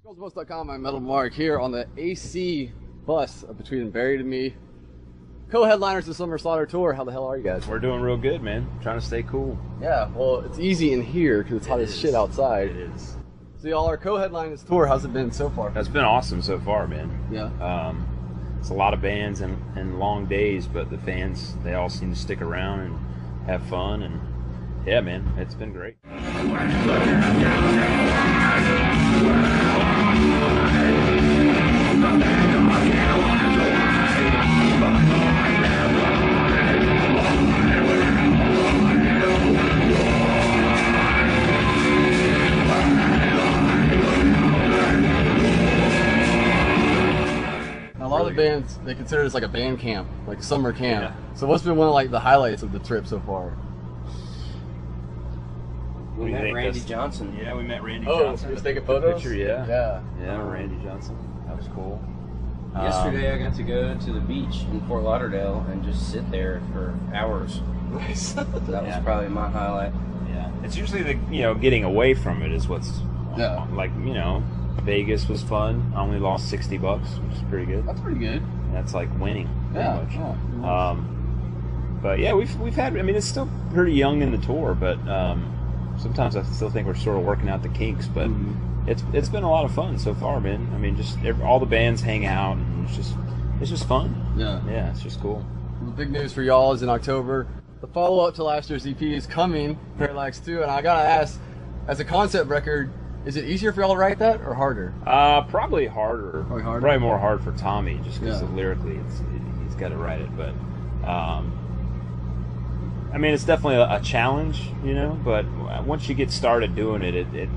Girlsbus.com, I'm Metal Mark here on the AC bus between Buried and me. Co-headliners of the Summer Slaughter Tour. How the hell are you guys? We're doing real good, man. Trying to stay cool. Yeah, well, it's easy in here because it's hot as shit outside. It is. So y'all are co-headlining this tour. How's it been so far? It's been awesome so far, man. Yeah. It's a lot of bands and long days, but the fans, they all seem to stick around and have fun. And yeah, man, it's been great. A lot of the bands, they consider this like a band camp, like summer camp. Yeah. So what's been one of like the highlights of the trip so far? We met Randy Johnson. Yeah, we met Randy Oh, Johnson. just taking photos? Picture, yeah. Yeah. Randy Johnson. That was cool. Yesterday I got to go to the beach in Fort Lauderdale and just sit there for hours. Nice. That was probably my highlight. Yeah. It's usually the getting away from it is what's like, Vegas was fun. I only lost $60, which is pretty good. That's pretty good. That's like winning, pretty much. Yeah. But yeah, we've had. I mean, it's still pretty young in the tour, but sometimes I still think we're sort of working out the kinks. But it's been a lot of fun so far, man. I mean, just all the bands hang out, and it's just fun. Yeah, it's just cool. The big news for y'all is in October. The follow-up to last year's EP is coming, Parallax 2, and I gotta ask, as a concept record, is it easier for y'all to write that or harder? Probably harder. Probably more hard for Tommy, just because lyrically he's got to write it. But I mean, it's definitely a challenge, But once you get started doing it, it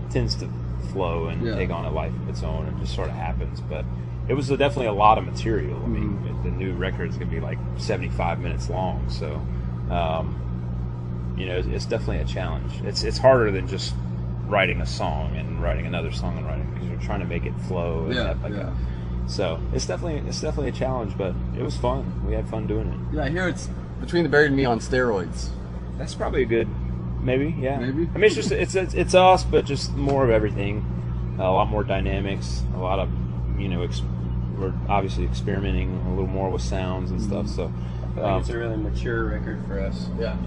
tends to flow and take on a life of its own, and just sort of happens. But it was definitely a lot of material. I mean, the new record is going to be like 75 minutes long, so it's definitely a challenge. It's harder than just writing a song and writing another song and writing, because you're trying to make it flow. And so it's definitely a challenge, but it was fun. We had fun doing it. Yeah, I hear it's Between the Buried and Me on steroids. That's probably a good, maybe. Maybe. I mean, it's just it's us, but just more of everything. A lot more dynamics. A lot of we're obviously experimenting a little more with sounds and stuff. So I feel like it's a really mature record for us. Yeah.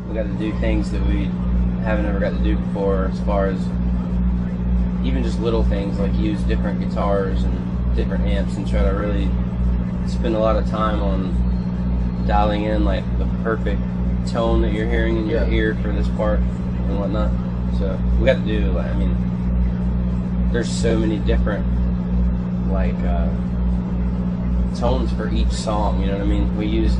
We got to do things that we haven't ever got to do before, as far as even just little things like use different guitars and different amps and try to really spend a lot of time on dialing in like the perfect tone that you're hearing in your ear for this part and whatnot. So we got to do there's so many different tones for each song, you know what I mean? We used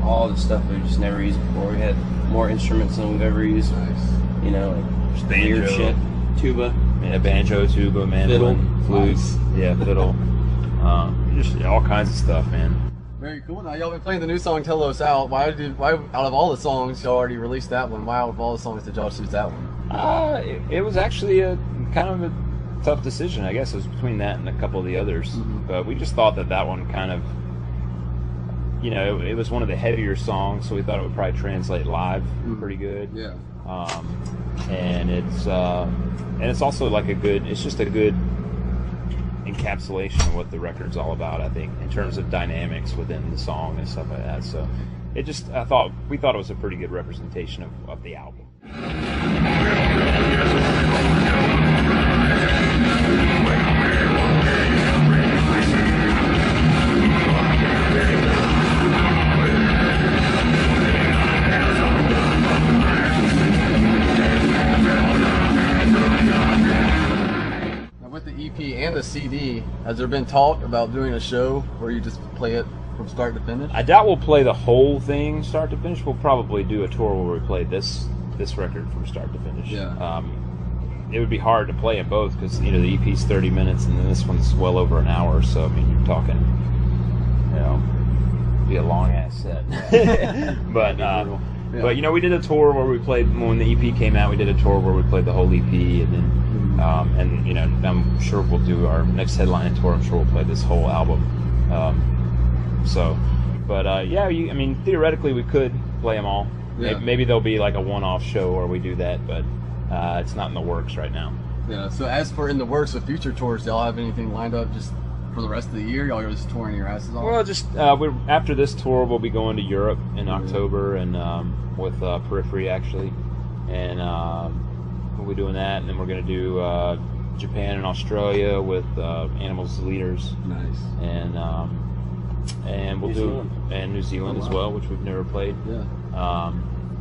all the stuff we've just never used before. We had more instruments than we've ever used. Just weird banjo, shit. Tuba. Yeah, banjo, tuba, mandolin, flutes, fiddle. Just all kinds of stuff, man. Very cool. Now y'all been playing the new song "Tell Us Out." Why out of all the songs y'all already released that one? Why out of all the songs did y'all choose that one? It was actually a kind of a tough decision, I guess. It was between that and a couple of the others, but we just thought that one kind of, it was one of the heavier songs, so we thought it would probably translate live pretty good. Yeah. And it's also like it's just a good encapsulation of what the record's all about, I think, in terms of dynamics within the song and stuff like that. So we thought it was a pretty good representation of the album. With the EP and the CD, has there been talk about doing a show where you just play it from start to finish? I doubt we'll play the whole thing start to finish. We'll probably do a tour where we play this record from start to finish. Yeah. It would be hard to play in both because the EP's 30 minutes and then this one's well over an hour. So I mean, you're talking, be a long ass set. But we did a tour where we played when the EP came out. We did a tour where we played the whole EP, and then I'm sure we'll do our next headline tour. I'm sure we'll play this whole album. Theoretically we could play them all. Yeah. Maybe there'll be like a one-off show where we do that, but it's not in the works right now. Yeah. So as for in the works of future tours, do y'all have anything lined up just for the rest of the year? Y'all are just touring your asses off? Well, just after this tour, we'll be going to Europe in October and with Periphery actually, and we'll be doing that, and then we're going to do Japan and Australia with Animals Leaders. Nice. And we'll New Zealand as well, which we've never played. Yeah.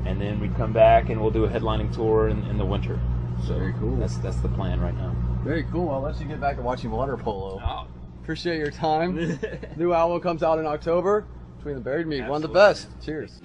And then we come back and we'll do a headlining tour in the winter. So very cool. That's the plan right now. Very cool. I'll let you get back to watching water polo. Oh. Appreciate your time. New album comes out in October. Between the Buried Meat. One of the best. Cheers.